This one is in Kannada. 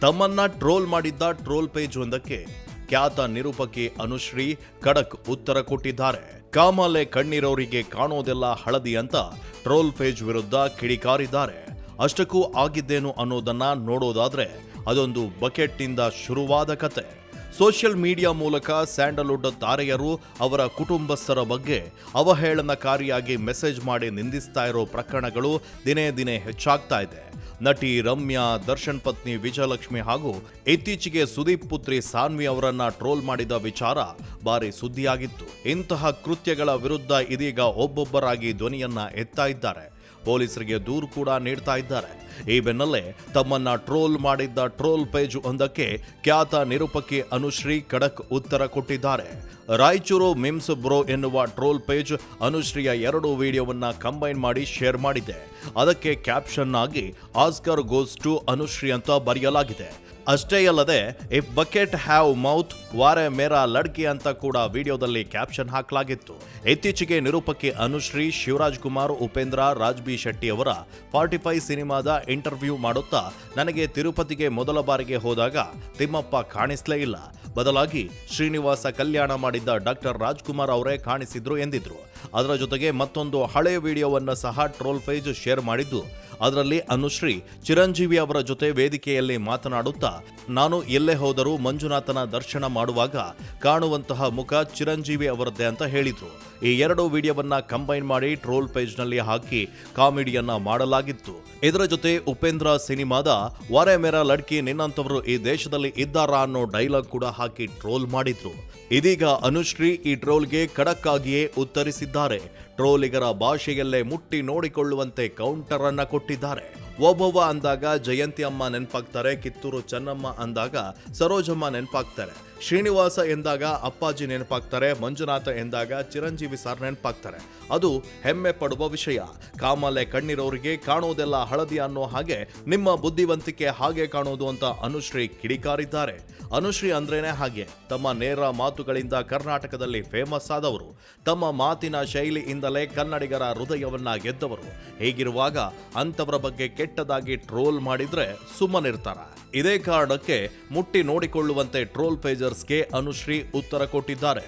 ತಮ್ಮನ್ನ ಟ್ರೋಲ್ ಮಾಡಿದ್ದ ಟ್ರೋಲ್ ಪೇಜ್ ಒಂದಕ್ಕೆ ಖ್ಯಾತ ನಿರೂಪಕಿ ಅನುಶ್ರೀ ಖಡಕ್ ಉತ್ತರ ಕೊಟ್ಟಿದ್ದಾರೆ. ಕಾಮಾಲೆ ಕಣ್ಣಿರೋರಿಗೆ ಕಾಣೋದೆಲ್ಲ ಹಳದಿ ಅಂತ ಟ್ರೋಲ್ ಪೇಜ್ ವಿರುದ್ಧ ಕಿಡಿಕಾರಿದ್ದಾರೆ. ಅಷ್ಟಕ್ಕೂ ಆಗಿದ್ದೇನು ಅನ್ನೋದನ್ನ ನೋಡೋದಾದ್ರೆ ಅದೊಂದು ಬಕೆಟ್ನಿಂದ ಶುರುವಾದ ಕತೆ. ಸೋಷಿಯಲ್ ಮೀಡಿಯಾ ಮೂಲಕ ಸ್ಯಾಂಡಲ್ವುಡ್ ತಾರೆಯರು ಅವರ ಕುಟುಂಬಸ್ಥರ ಬಗ್ಗೆ ಅವಹೇಳನಕಾರಿಯಾಗಿ ಮೆಸೇಜ್ ಮಾಡಿ ನಿಂದಿಸ್ತಾ ಇರೋ ಪ್ರಕರಣಗಳು ದಿನೇ ದಿನೇ ಹೆಚ್ಚಾಗ್ತಾ ಇದೆ. ನಟಿ ರಮ್ಯಾ, ದರ್ಶನ್ ಪತ್ನಿ ವಿಜಯಲಕ್ಷ್ಮಿ ಹಾಗೂ ಇತ್ತೀಚೆಗೆ ಸುದೀಪ್ ಪುತ್ರಿ ಸಾನ್ವಿ ಅವರನ್ನ ಟ್ರೋಲ್ ಮಾಡಿದ ವಿಚಾರ ಭಾರಿ ಸುದ್ದಿಯಾಗಿತ್ತು. ಇಂತಹ ಕೃತ್ಯಗಳ ವಿರುದ್ಧ ಇದೀಗ ಒಬ್ಬೊಬ್ಬರಾಗಿ ಧ್ವನಿಯನ್ನ ಎತ್ತಾ ಇದ್ದಾರೆ. ಪೊಲೀಸರಿಗೆ ದೂರು ಕೂಡ ನೀಡ್ತಾ ಇದ್ದಾರೆ. ಈ ಬೆನ್ನಲ್ಲೇ ತಮ್ಮನ್ನ ಟ್ರೋಲ್ ಮಾಡಿದ್ದ ಟ್ರೋಲ್ ಪೇಜ್ ಒಂದಕ್ಕೆ ಖ್ಯಾತ ನಿರೂಪಕಿ ಅನುಶ್ರೀ ಖಡಕ್ ಉತ್ತರ ಕೊಟ್ಟಿದ್ದಾರೆ. ರಾಯಚೂರು ಮಿಮ್ಸ್ ಬ್ರೋ ಎನ್ನುವ ಟ್ರೋಲ್ ಪೇಜ್ ಅನುಶ್ರೀಯ 2 ವಿಡಿಯೋವನ್ನ ಕಂಬೈನ್ ಮಾಡಿ ಶೇರ್ ಮಾಡಿದೆ. ಅದಕ್ಕೆ ಕ್ಯಾಪ್ಷನ್ ಆಗಿ ಆಸ್ಕರ್ ಗೋಸ್ ಟು ಅನುಶ್ರೀ ಅಂತ ಬರೆಯಲಾಗಿದೆ. ಅಷ್ಟೇ ಅಲ್ಲದೆ ಇಫ್ ಬಕೆಟ್ ಹ್ಯಾವ್ ಮೌತ್ ವಾರೆ ಮೇರಾ ಲಡ್ಕಿ ಅಂತ ಕೂಡ ವಿಡಿಯೋದಲ್ಲಿ ಕ್ಯಾಪ್ಷನ್ ಹಾಕಲಾಗಿತ್ತು. ಇತ್ತೀಚೆಗೆ ನಿರೂಪಕಿ ಅನುಶ್ರೀ ಶಿವರಾಜ್ ಕುಮಾರ್, ಉಪೇಂದ್ರ, ರಾಜ್ ಬಿ ಶೆಟ್ಟಿ ಅವರ 45 ಸಿನಿಮಾದ ಇಂಟರ್ವ್ಯೂ ಮಾಡುತ್ತಾ ನನಗೆ ತಿರುಪತಿಗೆ ಮೊದಲ ಬಾರಿಗೆ ಹೋದಾಗ ತಿಮ್ಮಪ್ಪ ಕಾಣಿಸ್ಲೇ ಇಲ್ಲ, ಬದಲಾಗಿ ಶ್ರೀನಿವಾಸ ಕಲ್ಯಾಣ ಮಾಡಿದ್ದ ಡಾಕ್ಟರ್ ರಾಜ್ಕುಮಾರ್ ಅವರೇ ಕಾಣಿಸಿದ್ರು ಎಂದಿದ್ರು. ಅದರ ಜೊತೆಗೆ ಮತ್ತೊಂದು ಹಳೆ ವಿಡಿಯೋವನ್ನು ಸಹ ಟ್ರೋಲ್ ಪೇಜ್ ಶೇರ್ ಮಾಡಿದ್ದು, ಅದರಲ್ಲಿ ಅನುಶ್ರೀ ಚಿರಂಜೀವಿ ಅವರ ಜೊತೆ ವೇದಿಕೆಯಲ್ಲಿ ಮಾತನಾಡುತ್ತಾ ನಾನು ಎಲ್ಲೇ ಹೋದರೂ ಮಂಜುನಾಥನ ದರ್ಶನ ಮಾಡುವಾಗ ಕಾಣುವಂತಹ ಮುಖ ಚಿರಂಜೀವಿ ಅವರದ್ದೇ ಅಂತ ಹೇಳಿದ್ರು. ಈ 2 ವಿಡಿಯೋವನ್ನ ಕಂಬೈನ್ ಮಾಡಿ ಟ್ರೋಲ್ ಪೇಜ್ನಲ್ಲಿ ಹಾಕಿ ಕಾಮಿಡಿಯನ್ನ ಮಾಡಲಾಗಿತ್ತು. ಇದರ ಜೊತೆ ಉಪೇಂದ್ರ ಸಿನಿಮಾದ ವಾರೆ ಮೇರಾ ಲಡ್ಕಿ ನಿನ್ನಂತವರು ಈ ದೇಶದಲ್ಲಿ ಇದ್ದಾರಾ ಅನ್ನೋ ಡೈಲಾಗ್ ಕೂಡ ಹಾಕಿ ಟ್ರೋಲ್ ಮಾಡಿದ್ರು. ಇದೀಗ ಅನುಶ್ರೀ ಈ ಟ್ರೋಲ್ಗೆ ಖಡಕ್ ಆಗಿಯೇ ಉತ್ತರಿಸಿದ್ದಾರೆ. ಟ್ರೋಲಿಗರ ಭಾಷೆಯಲ್ಲೇ ಮುಟ್ಟಿ ನೋಡಿಕೊಳ್ಳುವಂತೆ ಕೌಂಟರ್ ಅನ್ನ ಕೊಟ್ಟಿದ್ದಾರೆ. ಒಬ್ಬವ್ವ ಅಂದಾಗ ಜಯಂತಿ ಅಮ್ಮ ನೆನಪಾಗ್ತಾರೆ, ಕಿತ್ತೂರು ಚೆನ್ನಮ್ಮ ಅಂದಾಗ ಸರೋಜಮ್ಮ ನೆನಪಾಗ್ತಾರೆ, ಶ್ರೀನಿವಾಸ ಎಂದಾಗ ಅಪ್ಪಾಜಿ ನೆನಪಾಗ್ತಾರೆ, ಮಂಜುನಾಥ ಎಂದಾಗ ಚಿರಂಜೀವಿ ಸರ್ ನೆನಪಾಗ್ತಾರೆ. ಅದು ಹೆಮ್ಮೆ ಪಡುವ ವಿಷಯ. ಕಾಮಾಲೆ ಕಣ್ಣಿರೋರಿಗೆ ಕಾಣೋದೆಲ್ಲ ಹಳದಿ ಅನ್ನೋ ಹಾಗೆ ನಿಮ್ಮ ಬುದ್ಧಿವಂತಿಕೆ ಹಾಗೆ ಕಾಣೋದು ಅಂತ ಅನುಶ್ರೀ ಕಿಡಿಕಾರಿದ್ದಾರೆ. ಅನುಶ್ರೀ ಅಂದ್ರೇನೆ ಹಾಗೆ. ತಮ್ಮ ನೇರ ಮಾತುಗಳಿಂದ ಕರ್ನಾಟಕದಲ್ಲಿ ಫೇಮಸ್ ಆದವರು. ತಮ್ಮ ಮಾತಿನ ಶೈಲಿಯಿಂದಲೇ ಕನ್ನಡಿಗರ ಹೃದಯವನ್ನ ಗೆದ್ದವರು. ಹೀಗಿರುವಾಗ ಅಂತವರ ಬಗ್ಗೆ ಕೆಟ್ಟದಾಗಿ ಟ್ರೋಲ್ ಮಾಡಿದ್ರೆ ಸುಮ್ಮನಿರ್ತಾರ? ಇದೇ ಕಾರಣಕ್ಕೆ ಮುಟ್ಟಿ ನೋಡಿಕೊಳ್ಳುವಂತೆ ಟ್ರೋಲ್ ಪೇಜರ್ಸ್ಗೆ ಅನುಶ್ರೀ ಉತ್ತರ ಕೊಟ್ಟಿದ್ದಾರೆ.